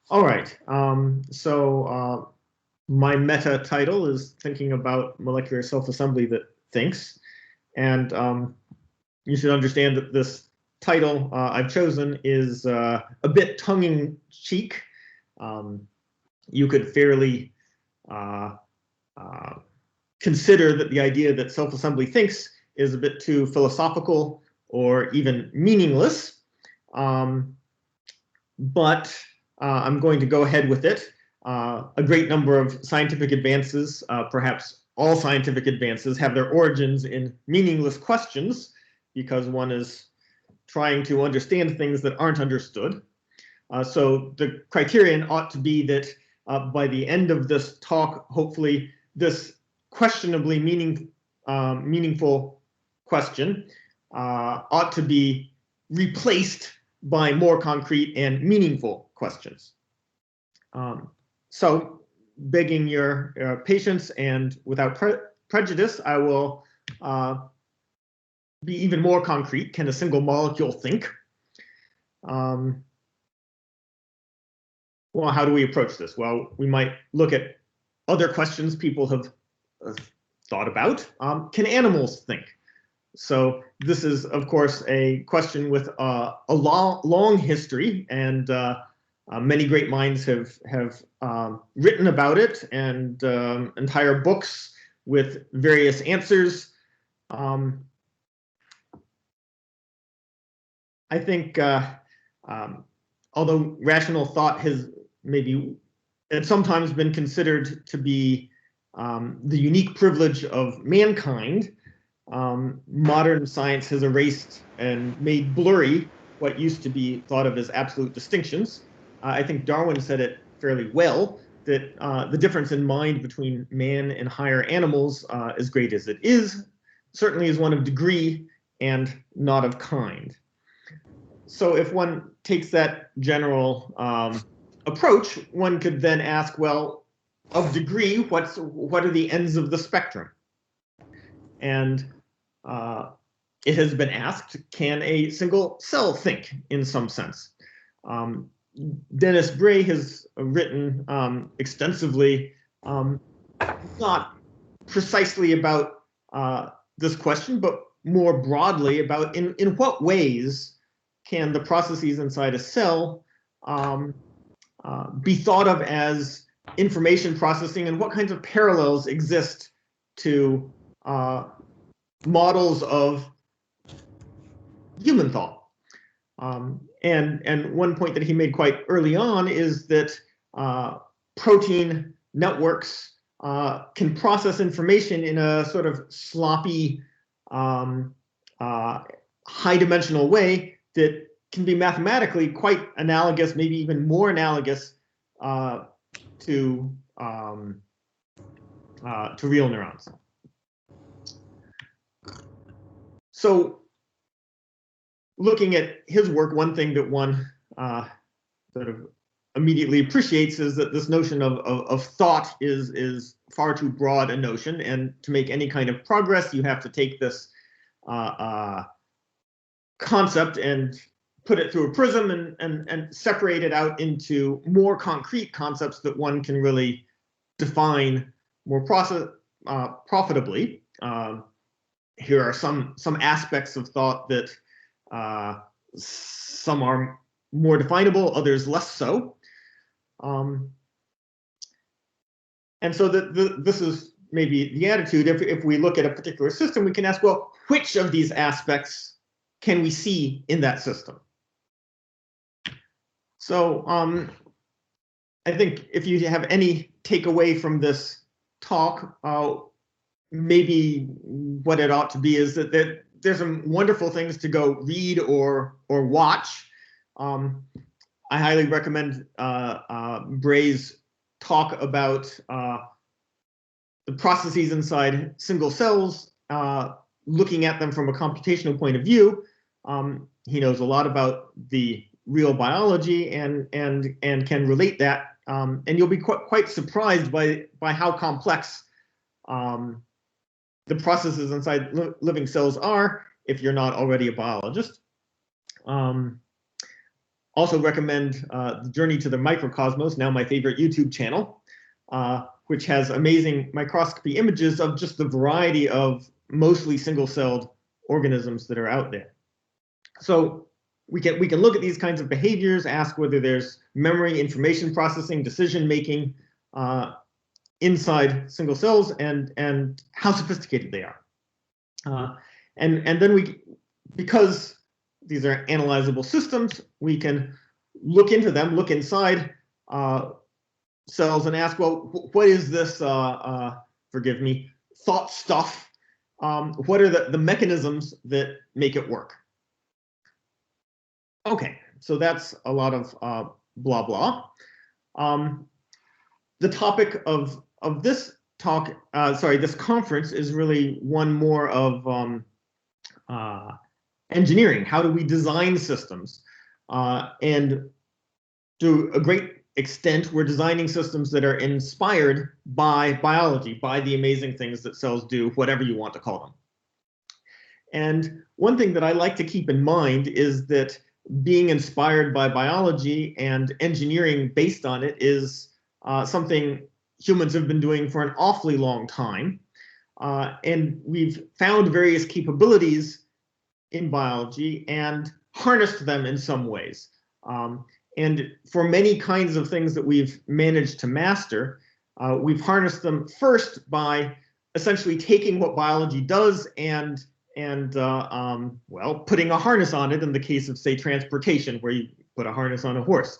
All right. My meta title is thinking about molecular self-assembly that thinks, and you should understand that this title I've chosen is a bit tongue-in-cheek. You could fairly consider that the idea that self-assembly thinks is a bit too philosophical or even meaningless, but I'm going to go ahead with it. A great number of scientific advances, perhaps all scientific advances, have their origins in meaningless questions because one is trying to understand things that aren't understood. So the criterion ought to be that by the end of this talk, hopefully this questionably meaningful question ought to be replaced by more concrete and meaningful questions. So begging your patience and without prejudice, I will be even more concrete. Can a single molecule think? Well, how do we approach this? Well, we might look at other questions people have thought about. Can animals think? So this is, of course, a question with a long history, and many great minds have written about it, and entire books with various answers. I think, although rational thought has it's sometimes been considered to be the unique privilege of mankind, modern science has erased and made blurry what used to be thought of as absolute distinctions. I think Darwin said it fairly well, that the difference in mind between man and higher animals, as great as it is, certainly is one of degree and not of kind. So if one takes that general approach, one could then ask, well, of degree, what are the ends of the spectrum? And it has been asked, can a single cell think in some sense? Dennis Bray has written extensively, not precisely about this question, but more broadly about in what ways can the processes inside a cell be thought of as information processing, and what kinds of parallels exist to models of human thought. And one point that he made quite early on is that protein networks can process information in a sort of sloppy, high-dimensional way that can be mathematically quite analogous, maybe even more analogous to real neurons. So looking at his work, one thing that one sort of immediately appreciates is that this notion of thought is far too broad a notion, and to make any kind of progress, you have to take this concept and put it through a prism and separate it out into more concrete concepts that one can really define more profitably. Here are some aspects of thought that some are more definable, others less so. And so this is maybe the attitude. If we look at a particular system, we can ask, well, which of these aspects can we see in that system? So I think if you have any takeaway from this talk, maybe what it ought to be is that there's some wonderful things to go read or watch. I highly recommend Bray's talk about the processes inside single cells, looking at them from a computational point of view. He knows a lot about the real biology and can relate that, and you'll be quite surprised by how complex the processes inside living cells are if you're not already a biologist. also recommend The Journey to the Microcosmos, now my favorite YouTube channel, which has amazing microscopy images of just the variety of mostly single-celled organisms that are out there. So we can look at these kinds of behaviors, ask whether there's memory, information processing, decision making inside single cells, and how sophisticated they are. And then because these are analyzable systems, we can look into them, look inside cells, and ask, well, what is this? Forgive me, thought stuff. What are the mechanisms that make it work? Okay, so that's a lot of blah blah. The topic of this talk, this conference is really one more of engineering. How do we design systems? And to a great extent, we're designing systems that are inspired by biology, by the amazing things that cells do, whatever you want to call them. And one thing that I like to keep in mind is that being inspired by biology and engineering based on it is something humans have been doing for an awfully long time. And we've found various capabilities in biology and harnessed them in some ways. And for many kinds of things that we've managed to master, we've harnessed them first by essentially taking what biology does and well, putting a harness on it in the case of, say, transportation, where you put a harness on a horse.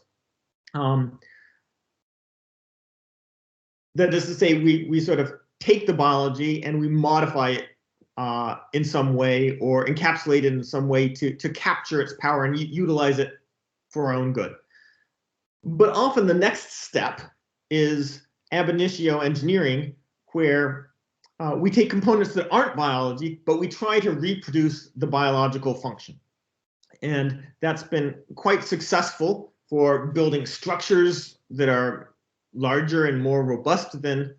That is to say, we sort of take the biology and we modify it in some way, or encapsulate it in some way to capture its power and utilize it for our own good. But often the next step is ab initio engineering, where we take components that aren't biology, but we try to reproduce the biological function. And that's been quite successful for building structures that are larger and more robust than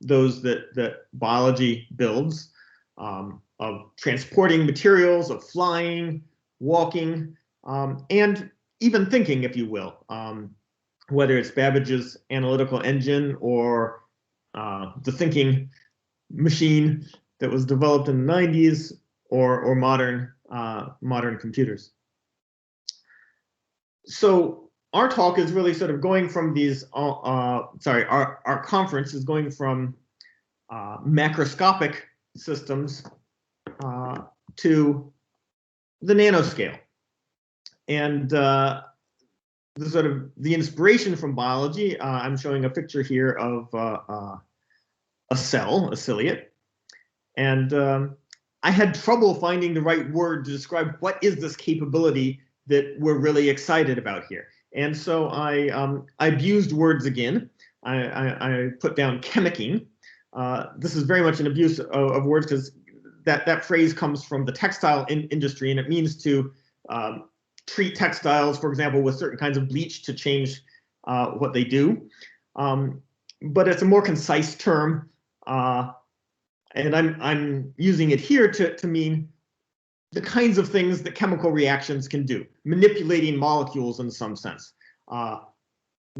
those that biology builds, of transporting materials, of flying, walking, and even thinking, if you will, whether it's Babbage's analytical engine or the thinking machine that was developed in the 90s, or modern computers. So our talk is really sort of going from these, our conference is going from macroscopic systems to the nanoscale. And the inspiration from biology, I'm showing a picture here of a cell, a ciliate. And I had trouble finding the right word to describe what is this capability that we're really excited about here. And so I abused words again. I put down chemicking. This is very much an abuse of words, because that phrase comes from the textile industry, and it means to treat textiles, for example, with certain kinds of bleach to change what they do. But it's a more concise term, and I'm using it here to mean the kinds of things that chemical reactions can do, manipulating molecules in some sense,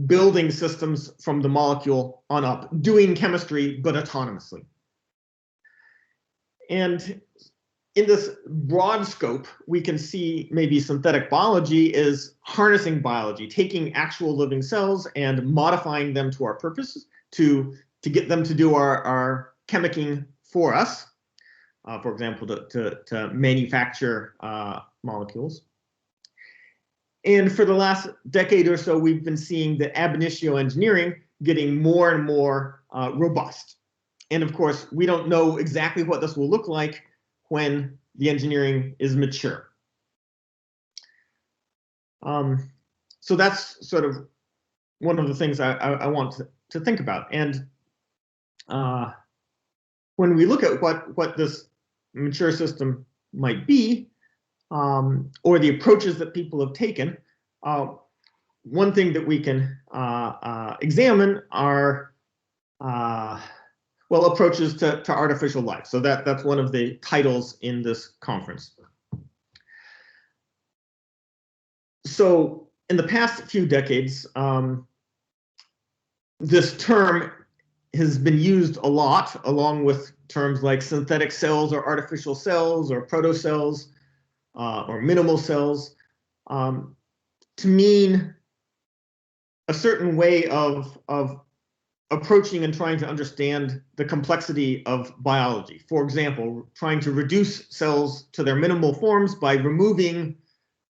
building systems from the molecule on up, doing chemistry but autonomously. And in this broad scope, we can see maybe synthetic biology is harnessing biology, taking actual living cells and modifying them to our purposes to get them to do our chemicking for us. For example, to manufacture molecules. And for the last decade or so, we've been seeing the ab initio engineering getting more and more robust. And of course, we don't know exactly what this will look like when the engineering is mature. So that's sort of one of the things I want to think about. And when we look at what this mature system might be, or the approaches that people have taken, one thing that we can examine are well, approaches to artificial life. So that's one of the titles in this conference. So in the past few decades, this term has been used a lot, along with terms like synthetic cells or artificial cells or protocells or minimal cells, to mean a certain way of approaching and trying to understand the complexity of biology. For example, trying to reduce cells to their minimal forms by removing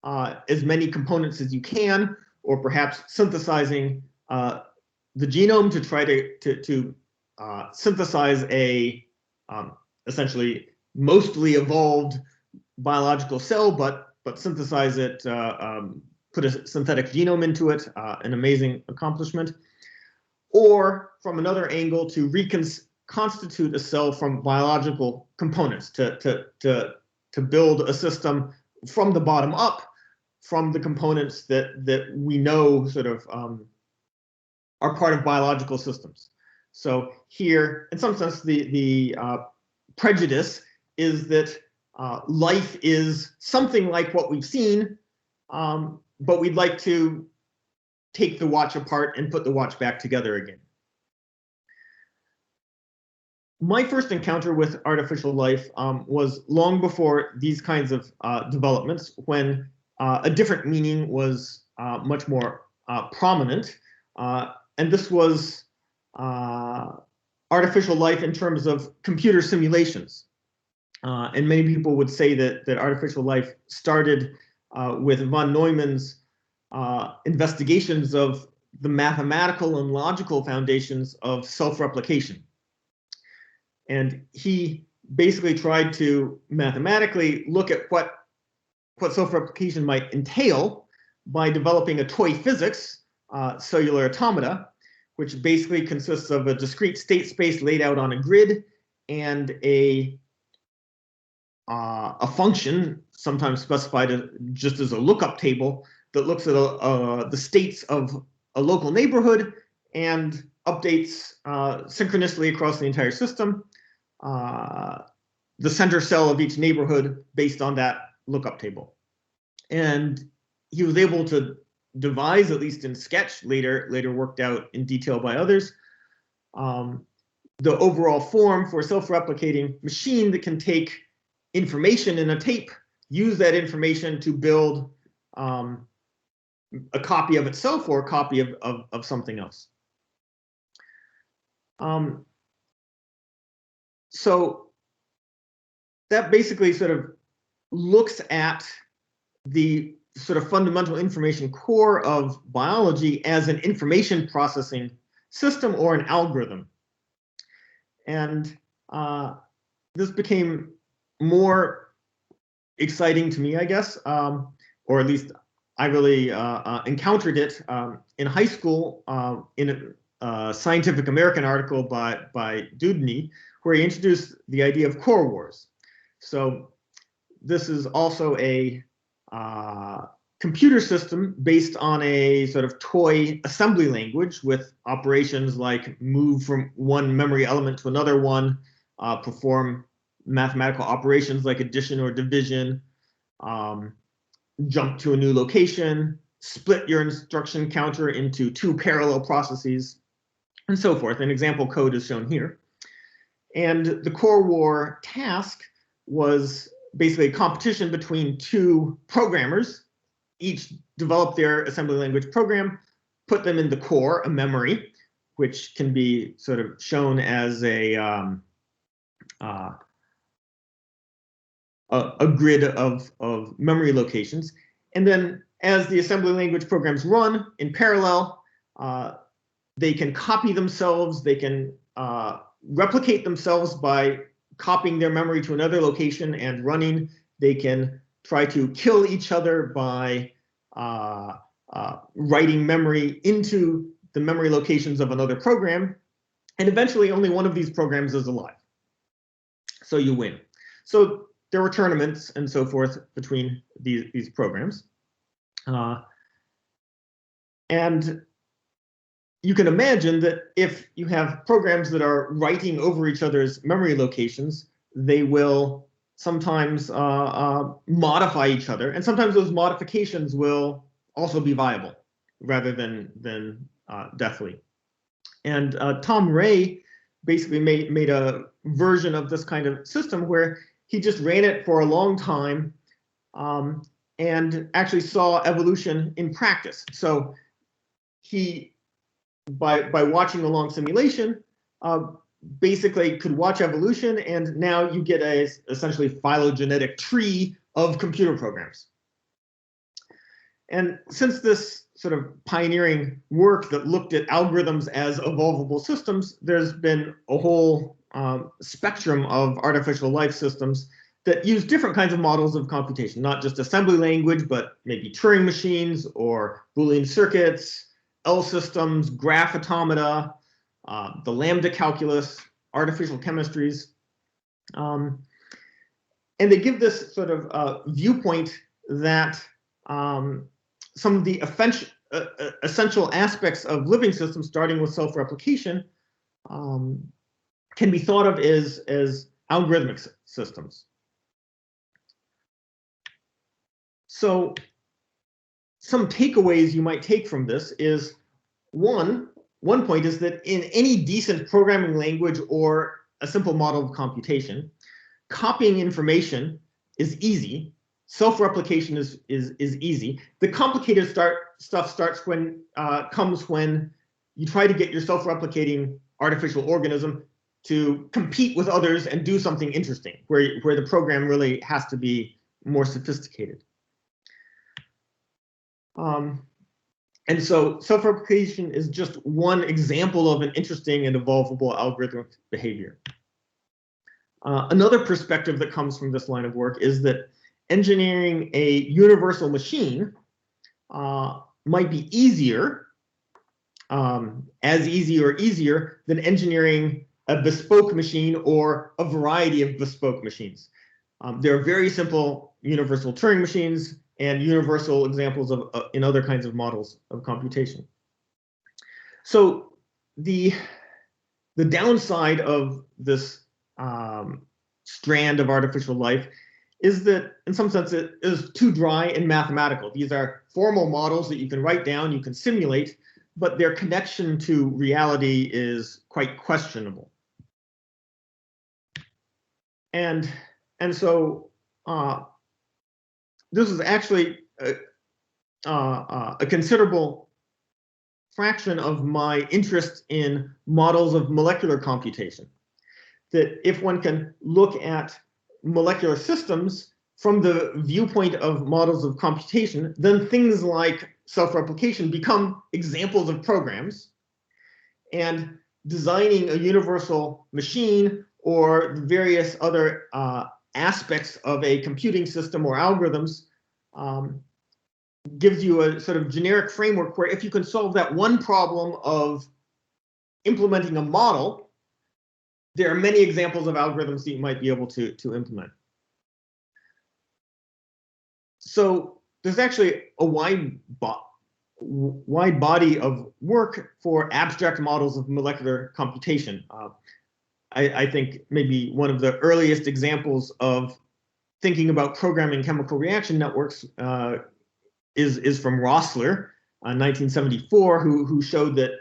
as many components as you can, or perhaps synthesizing the genome to try to synthesize a essentially mostly evolved biological cell, but synthesize it, put a synthetic genome into it, an amazing accomplishment. Or from another angle, to reconstitute a cell from biological components, to build a system from the bottom up, from the components that we know sort of are part of biological systems. So here, in some sense, the prejudice is that life is something like what we've seen, but we'd like to take the watch apart and put the watch back together again. My first encounter with artificial life was long before these kinds of developments, when a different meaning was much more prominent. And this was artificial life in terms of computer simulations. And many people would say that artificial life started with von Neumann's investigations of the mathematical and logical foundations of self-replication. And he basically tried to mathematically look at what self-replication might entail by developing a toy physics, cellular automata, which basically consists of a discrete state space laid out on a grid and a function, sometimes specified just as a lookup table, that looks at the states of a local neighborhood and updates synchronously across the entire system the center cell of each neighborhood based on that lookup table. And he was able to devise, at least in sketch, later worked out in detail by others, the overall form for a self-replicating machine that can take information in a tape, use that information to build a copy of itself or a copy of something else. So that basically sort of looks at the sort of fundamental information core of biology as an information processing system or an algorithm. And this became more exciting to me, I guess, or at least I really encountered it in high school in a Scientific American article by Dudney, where he introduced the idea of core wars. So this is also a computer system based on a sort of toy assembly language with operations like move from one memory element to another one, perform mathematical operations like addition or division, jump to a new location, split your instruction counter into two parallel processes, and so forth. An example code is shown here. And the core war task was basically a competition between two programmers. Each developed their assembly language program, put them in the core, a memory, which can be sort of shown as a grid of memory locations. And then as the assembly language programs run in parallel, they can copy themselves, they can replicate themselves by copying their memory to another location and running. They can try to kill each other by writing memory into the memory locations of another program. And eventually only one of these programs is alive. So you win. So there were tournaments and so forth between these programs. And you can imagine that if you have programs that are writing over each other's memory locations, they will sometimes modify each other. And sometimes those modifications will also be viable rather than deathly. And Tom Ray basically made a version of this kind of system where he just ran it for a long time and actually saw evolution in practice. So he, by watching a long simulation, basically could watch evolution, and now you get a essentially phylogenetic tree of computer programs. And since this sort of pioneering work that looked at algorithms as evolvable systems, there's been a whole spectrum of artificial life systems that use different kinds of models of computation, not just assembly language, but maybe Turing machines or Boolean circuits, L systems, graph automata, the lambda calculus, artificial chemistries. And they give this sort of viewpoint that some of the essential aspects of living systems, starting with self-replication, can be thought of as algorithmic systems. So some takeaways you might take from this is, one point is that in any decent programming language or a simple model of computation, copying information is easy. Self-replication is easy. The complicated stuff starts when comes when you try to get your self-replicating artificial organism to compete with others and do something interesting, where the program really has to be more sophisticated. And so self-replication is just one example of an interesting and evolvable algorithmic behavior. Another perspective that comes from this line of work is that engineering a universal machine might be easier, as easy or easier than engineering a bespoke machine or a variety of bespoke machines. There are very simple universal Turing machines and universal examples of in other kinds of models of computation. So the downside of this strand of artificial life is that in some sense it is too dry and mathematical. These are formal models that you can write down, you can simulate, but their connection to reality is quite questionable. And so this is actually a considerable fraction of my interest in models of molecular computation. That if one can look at molecular systems from the viewpoint of models of computation, then things like self-replication become examples of programs, and designing a universal machine or various other aspects of a computing system or algorithms gives you a sort of generic framework where if you can solve that one problem of implementing a model, there are many examples of algorithms that you might be able to implement. So there's actually a wide body of work for abstract models of molecular computation. I think maybe one of the earliest examples of thinking about programming chemical reaction networks is from Rossler, 1974, who showed that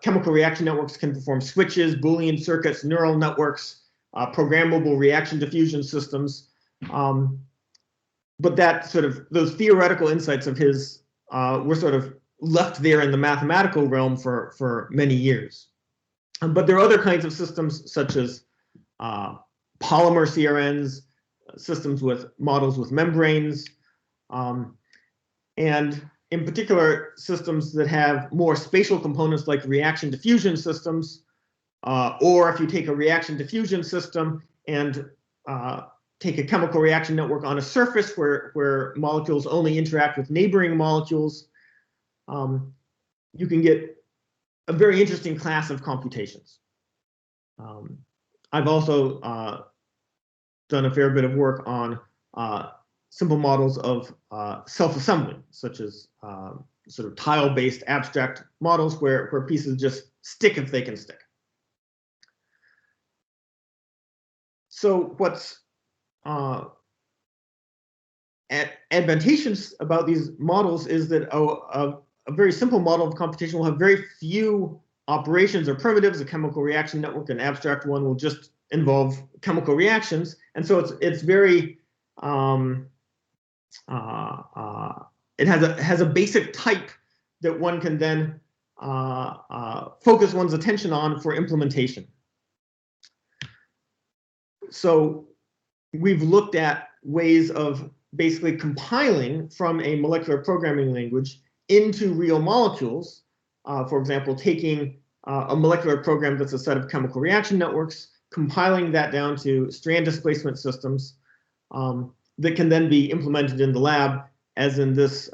chemical reaction networks can perform switches, Boolean circuits, neural networks, programmable reaction diffusion systems. But that sort of those theoretical insights of his were sort of left there in the mathematical realm for many years. But there are other kinds of systems such as polymer CRNs, systems with models with membranes, and in particular systems that have more spatial components like reaction diffusion systems, or if you take a reaction diffusion system and take a chemical reaction network on a surface where molecules only interact with neighboring molecules, you can get a very interesting class of computations. I've also done a fair bit of work on simple models of self-assembly, such as sort of tile-based abstract models where pieces just stick if they can stick. So what's advantageous about these models is that a very simple model of computation will have very few operations or primitives. A chemical reaction network, an abstract one, will just involve chemical reactions, and so it's very it has a basic type that one can then focus one's attention on for implementation. So we've looked at ways of basically compiling from a molecular programming language into real molecules. For example, taking a molecular program that's a set of chemical reaction networks, compiling that down to strand displacement systems that can then be implemented in the lab, as in this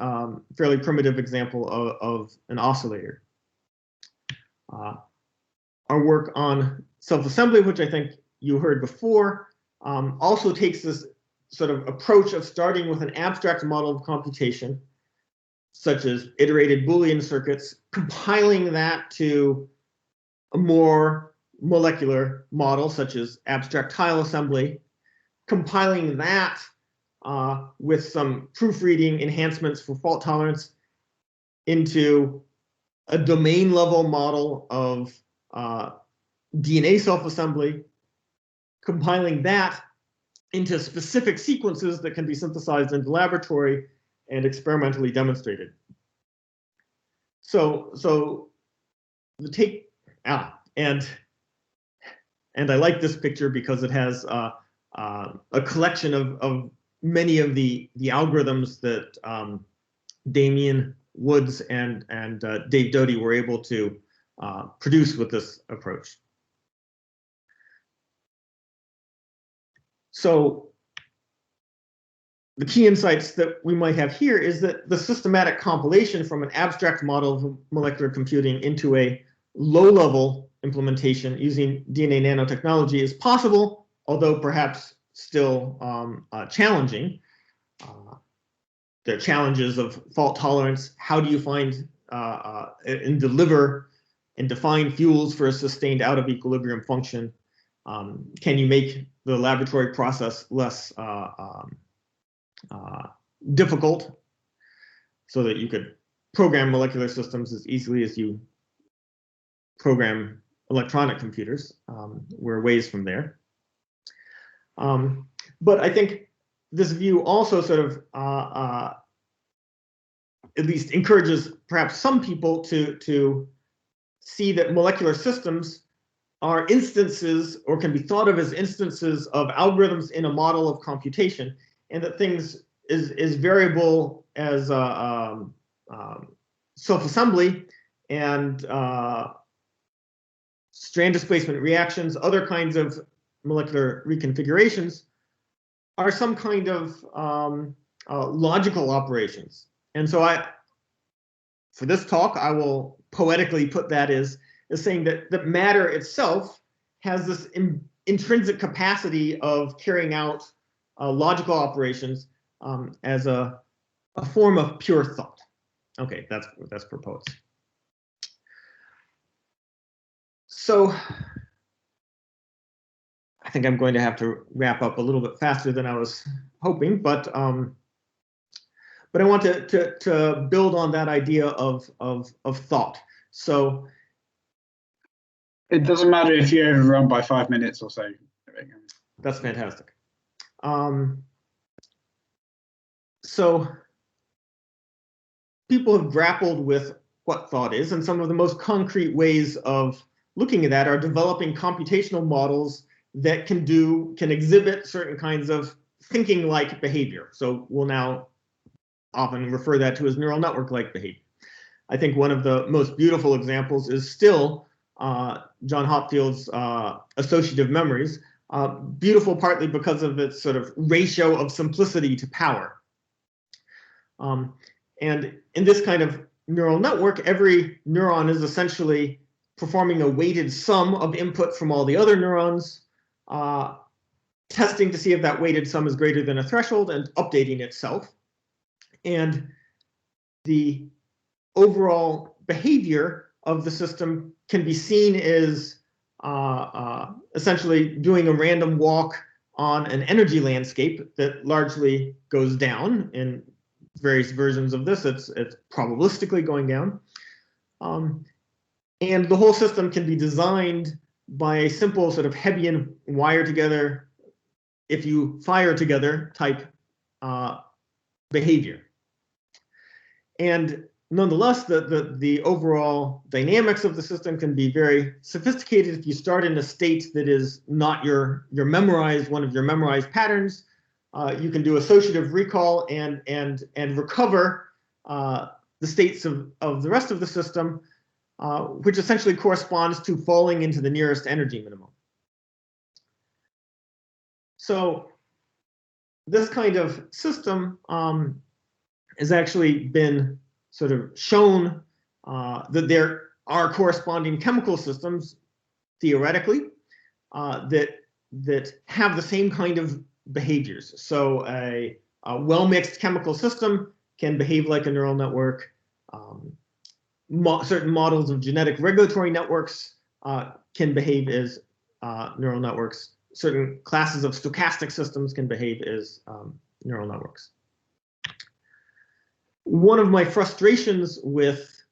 fairly primitive example of an oscillator. Our work on self-assembly, which I think you heard before, also takes this sort of approach of starting with an abstract model of computation, such as iterated Boolean circuits, compiling that to a more molecular model, such as abstract tile assembly, compiling that with some proofreading enhancements for fault tolerance into a domain level model of DNA self-assembly, compiling that into specific sequences that can be synthesized in the laboratory and experimentally demonstrated. So the take and I like this picture because it has a collection of many of the algorithms that Damien Woods and Dave Doty were able to produce with this approach. So the key insights that we might have here is that the systematic compilation from an abstract model of molecular computing into a low-level implementation using DNA nanotechnology is possible, although perhaps still challenging. There are challenges of fault tolerance. How do you find and deliver and define fuels for a sustained out of equilibrium function? Can you make the laboratory process less difficult so that you could program molecular systems as easily as you program electronic computers? We're ways from there. But I think this view also sort of at least encourages perhaps some people to see that molecular systems are instances, or can be thought of as instances, of algorithms in a model of computation, and that things is variable as self-assembly and strand displacement reactions, other kinds of molecular reconfigurations, are some kind of logical operations. And so for this talk, I will poetically put that as saying that matter itself has this intrinsic capacity of carrying out logical operations as a form of pure thought. Okay, that's proposed. So I think I'm going to have to wrap up a little bit faster than I was hoping, but I want to build on that idea of thought. So it doesn't matter if you overrun by 5 minutes or so. That's fantastic. So people have grappled with what thought is, and some of the most concrete ways of looking at that are developing computational models that can exhibit certain kinds of thinking-like behavior. So we'll now often refer that to as neural network-like behavior. I think one of the most beautiful examples is still John Hopfield's associative memories, beautiful partly because of its sort of ratio of simplicity to power. And in this kind of neural network, every neuron is essentially performing a weighted sum of input from all the other neurons, testing to see if that weighted sum is greater than a threshold and updating itself. And the overall behavior of the system can be seen as essentially doing a random walk on an energy landscape that largely goes down. In various versions of this, it's probabilistically going down. And the whole system can be designed by a simple sort of Hebbian wire together, if you fire together type behavior. And nonetheless, the overall dynamics of the system can be very sophisticated if you start in a state that is not your memorized, one of your memorized patterns. You can do associative recall and recover the states of the rest of the system, which essentially corresponds to falling into the nearest energy minimum. So this kind of system has actually been sort of shown that there are corresponding chemical systems, theoretically, that have the same kind of behaviors. So a well-mixed chemical system can behave like a neural network. Certain models of genetic regulatory networks can behave as neural networks. Certain classes of stochastic systems can behave as neural networks. One of my frustrations with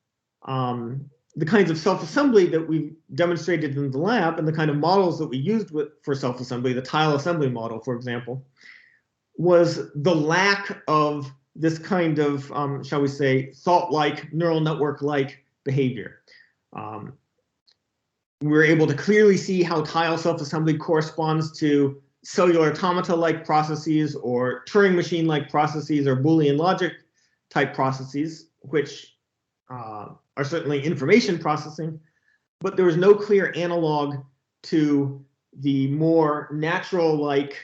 the kinds of self-assembly that we demonstrated in the lab and the kind of models that we used for self-assembly, the tile assembly model, for example, was the lack of this kind of, shall we say, thought-like, neural network-like behavior. We're able to clearly see how tile self-assembly corresponds to cellular automata-like processes or Turing machine-like processes or Boolean logic-type processes, which are certainly information processing, but there was no clear analog to the more natural-like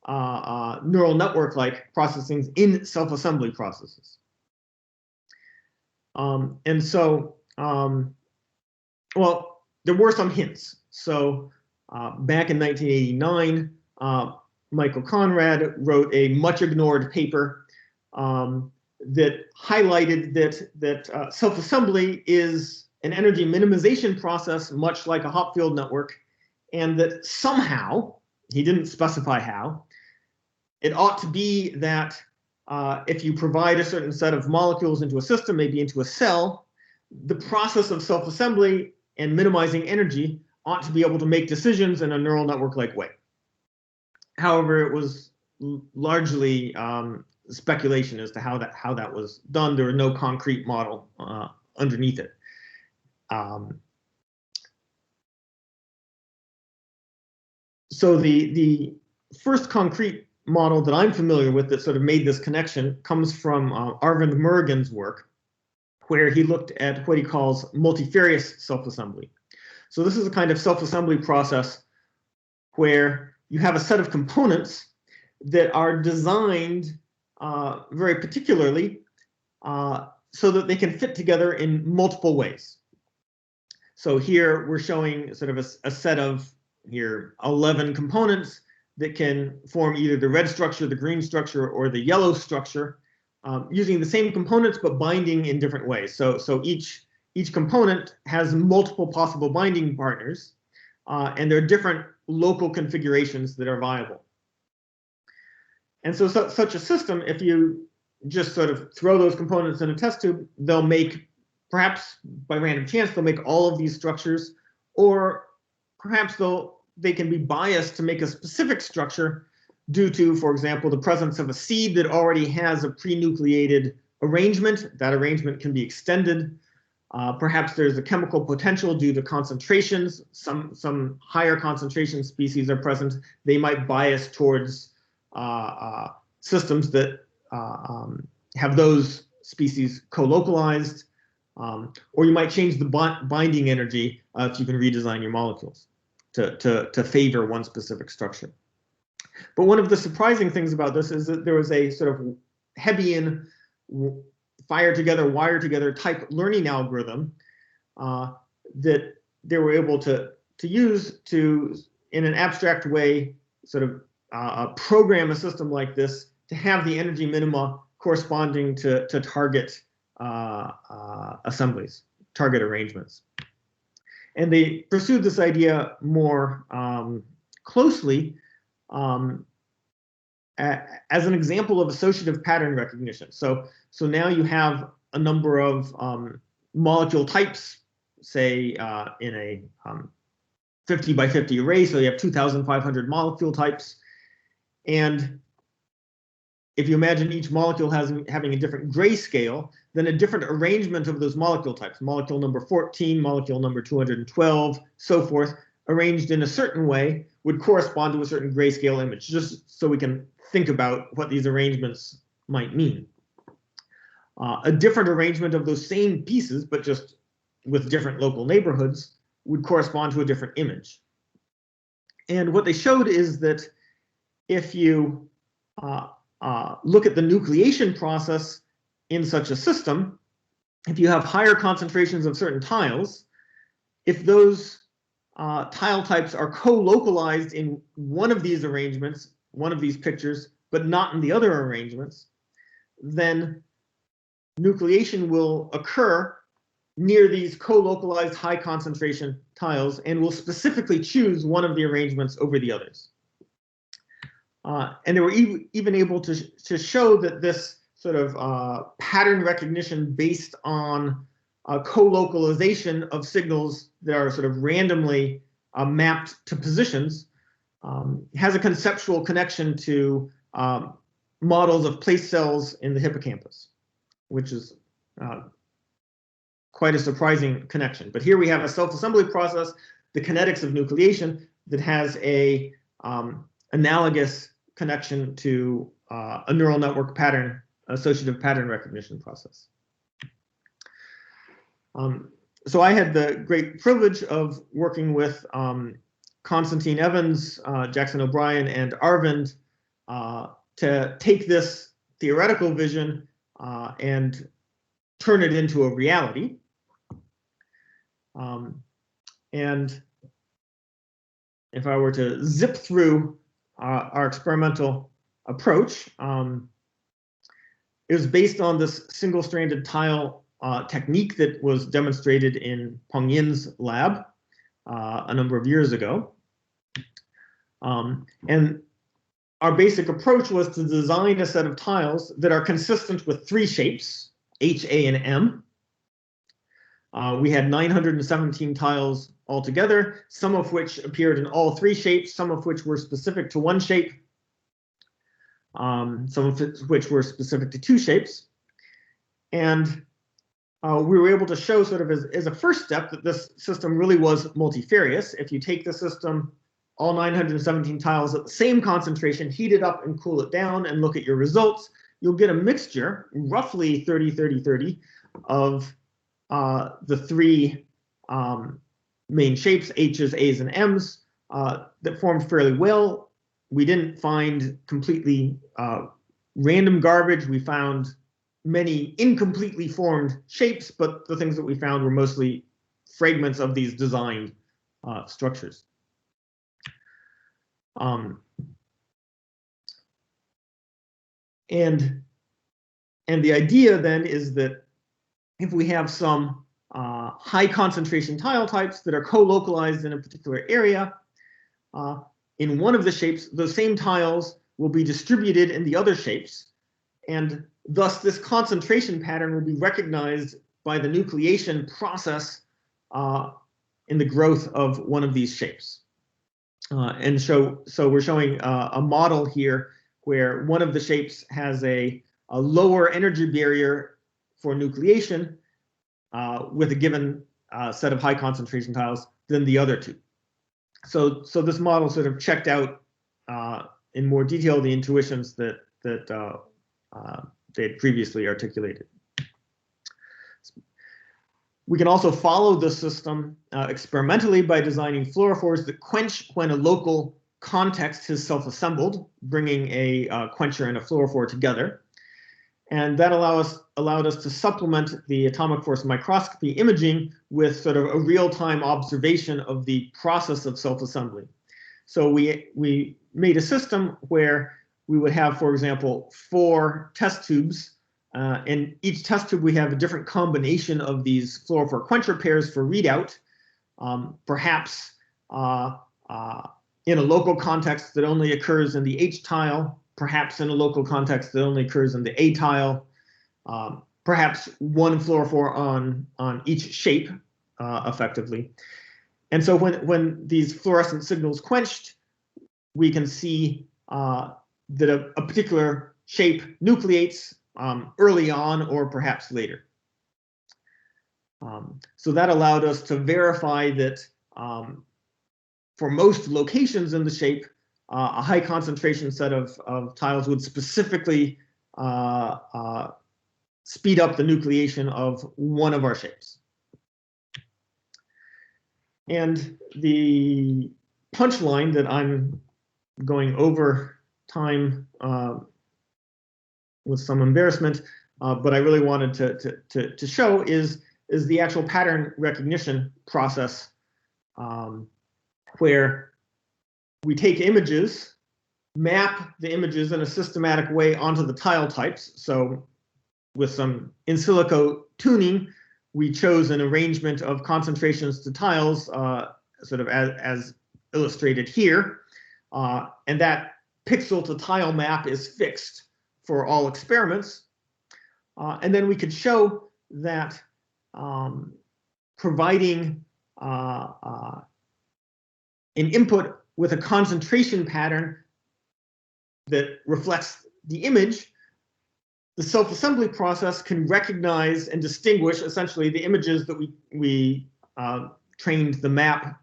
neural network-like processing in self-assembly processes. And so, well, there were some hints. So back in 1989, Michael Conrad wrote a much ignored paper that highlighted that self-assembly is an energy minimization process, much like a Hopfield network, and that somehow, he didn't specify how, it ought to be that if you provide a certain set of molecules into a system, maybe into a cell, the process of self-assembly and minimizing energy ought to be able to make decisions in a neural network-like way. However, it was largely speculation as to how that was done. There was no concrete model underneath it. So the first concrete model that I'm familiar with that sort of made this connection comes from Arvind Murugan's work, where he looked at what he calls multifarious self-assembly. So this is a kind of self-assembly process where you have a set of components that are designed very particularly so that they can fit together in multiple ways. So here we're showing sort of a set of 11 components that can form either the red structure, the green structure, or the yellow structure, using the same components but binding in different ways. So each component has multiple possible binding partners, and there are different local configurations that are viable. And so such a system, if you just sort of throw those components in a test tube, they'll make, perhaps by random chance, they'll make all of these structures, or perhaps they can be biased to make a specific structure due to, for example, the presence of a seed that already has a pre-nucleated arrangement. That arrangement can be extended. Perhaps there's a chemical potential due to concentrations. Some higher concentration species are present. They might bias towards systems that have those species co-localized. Or you might change the binding energy if you can redesign your molecules to favor one specific structure. But one of the surprising things about this is that there was a sort of Hebbian fire together, wire together type learning algorithm that they were able to use to, in an abstract way, sort of program a system like this to have the energy minima corresponding to target assemblies, target arrangements. And they pursued this idea more closely as an example of associative pattern recognition. So now you have a number of molecule types, say in a 50 by 50 array, so you have 2,500 molecule types. And if you imagine each molecule having a different grayscale, then a different arrangement of those molecule types, molecule number 14, molecule number 212, so forth, arranged in a certain way would correspond to a certain grayscale image, just so we can think about what these arrangements might mean. A different arrangement of those same pieces, but just with different local neighborhoods, would correspond to a different image. And what they showed is that if you look at the nucleation process in such a system, if you have higher concentrations of certain tiles, if those tile types are co-localized in one of these arrangements, one of these pictures, but not in the other arrangements, then nucleation will occur near these co-localized high concentration tiles and will specifically choose one of the arrangements over the others. And they were even able to show that this sort of pattern recognition based on co-localization of signals that are sort of randomly mapped to positions has a conceptual connection to models of place cells in the hippocampus, which is quite a surprising connection. But here we have a self-assembly process, the kinetics of nucleation, that has a analogous connection to a neural network pattern, associative pattern recognition process. So I had the great privilege of working with Constantine Evans, Jackson O'Brien, and Arvind to take this theoretical vision and turn it into a reality. And if I were to zip through our experimental approach, it was based on this single-stranded tile technique that was demonstrated in Peng Yin's lab a number of years ago. And our basic approach was to design a set of tiles that are consistent with three shapes, H, A, and M. We had 917 tiles altogether, some of which appeared in all three shapes, some of which were specific to one shape, some of which were specific to two shapes. And we were able to show sort of as a first step that this system really was multifarious. If you take the system, all 917 tiles at the same concentration, heat it up and cool it down and look at your results, you'll get a mixture, roughly 30-30-30, of the three main shapes, H's, A's, and M's, that formed fairly well. We didn't find completely random garbage. We found many incompletely formed shapes, but the things that we found were mostly fragments of these designed structures. And the idea then is that if we have some high concentration tile types that are co-localized in a particular area, in one of the shapes, those same tiles will be distributed in the other shapes, and thus this concentration pattern will be recognized by the nucleation process in the growth of one of these shapes. And so we're showing a model here where one of the shapes has a lower energy barrier for nucleation with a given set of high concentration tiles than the other two. So this model sort of checked out in more detail the intuitions that they had previously articulated. We can also follow the system experimentally by designing fluorophores that quench when a local context is self-assembled, bringing a quencher and a fluorophore together. And that allowed us to supplement the atomic force microscopy imaging with sort of a real-time observation of the process of self-assembly. So we made a system where we would have, for example, 4 test tubes. In each test tube, we have a different combination of these fluorophore quencher pairs for readout, perhaps in a local context that only occurs in the H tile, perhaps in a local context that only occurs in the A tile, perhaps one fluorophore on each shape, effectively. And so when these fluorescent signals quenched, we can see that a particular shape nucleates early on or perhaps later. So that allowed us to verify that for most locations in the shape, a high concentration set of tiles would specifically speed up the nucleation of one of our shapes. And the punchline that I'm going over time with some embarrassment, but I really wanted to show is the actual pattern recognition process, where we take images, map the images in a systematic way onto the tile types. So with some in silico tuning, we chose an arrangement of concentrations to tiles, sort of as illustrated here. And that pixel to tile map is fixed for all experiments. And then we could show that providing an input with a concentration pattern that reflects the image, the self-assembly process can recognize and distinguish essentially the images that we trained the map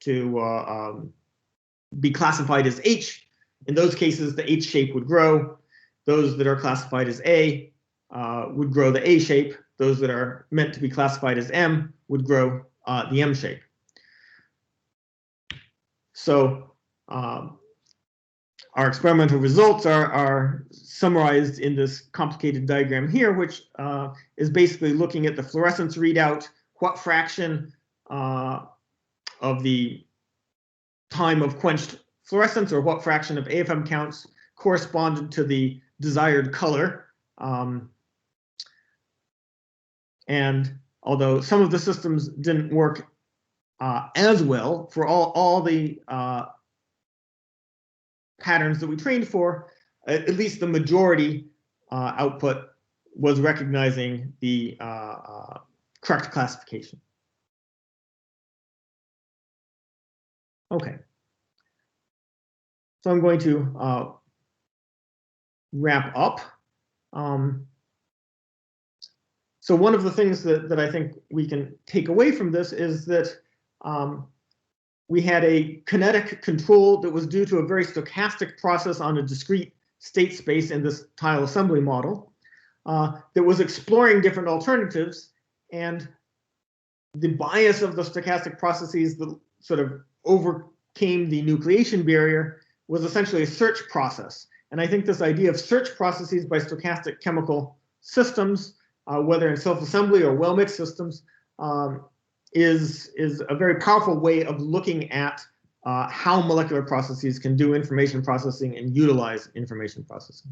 to be classified as H. In those cases, the H shape would grow. Those that are classified as A would grow the A shape. Those that are meant to be classified as M would grow the M shape. So our experimental results are summarized in this complicated diagram here, which is basically looking at the fluorescence readout, what fraction of the time of quenched fluorescence or what fraction of AFM counts corresponded to the desired color. And although some of the systems didn't work as well for all the patterns that we trained for, at least the majority output was recognizing the correct classification. Okay. So I'm going to wrap up. So one of the things that I think we can take away from this is that we had a kinetic control that was due to a very stochastic process on a discrete state space in this tile assembly model that was exploring different alternatives, and the bias of the stochastic processes that sort of overcame the nucleation barrier was essentially a search process. And I think this idea of search processes by stochastic chemical systems, whether in self-assembly or well-mixed systems, is a very powerful way of looking at how molecular processes can do information processing and utilize information processing.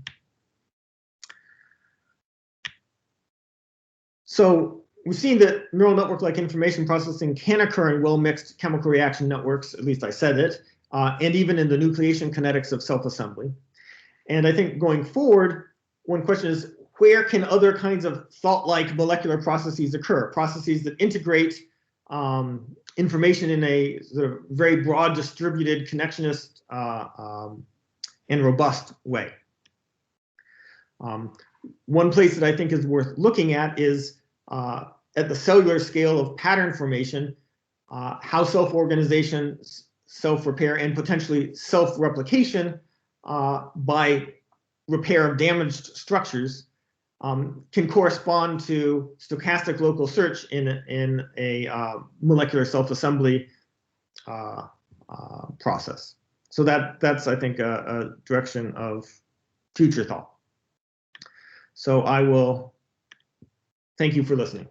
So we've seen that neural network-like information processing can occur in well-mixed chemical reaction networks, at least I said it, and even in the nucleation kinetics of self-assembly. And I think going forward, one question is, where can other kinds of thought-like molecular processes occur? Processes that integrate information in a sort of very broad, distributed, connectionist, and robust way. One place that I think is worth looking at is at the cellular scale of pattern formation, how self-organization, self-repair, and potentially self-replication by repair of damaged structures can correspond to stochastic local search in a molecular self-assembly process. So that's I think a direction of future thought. So I will thank you for listening.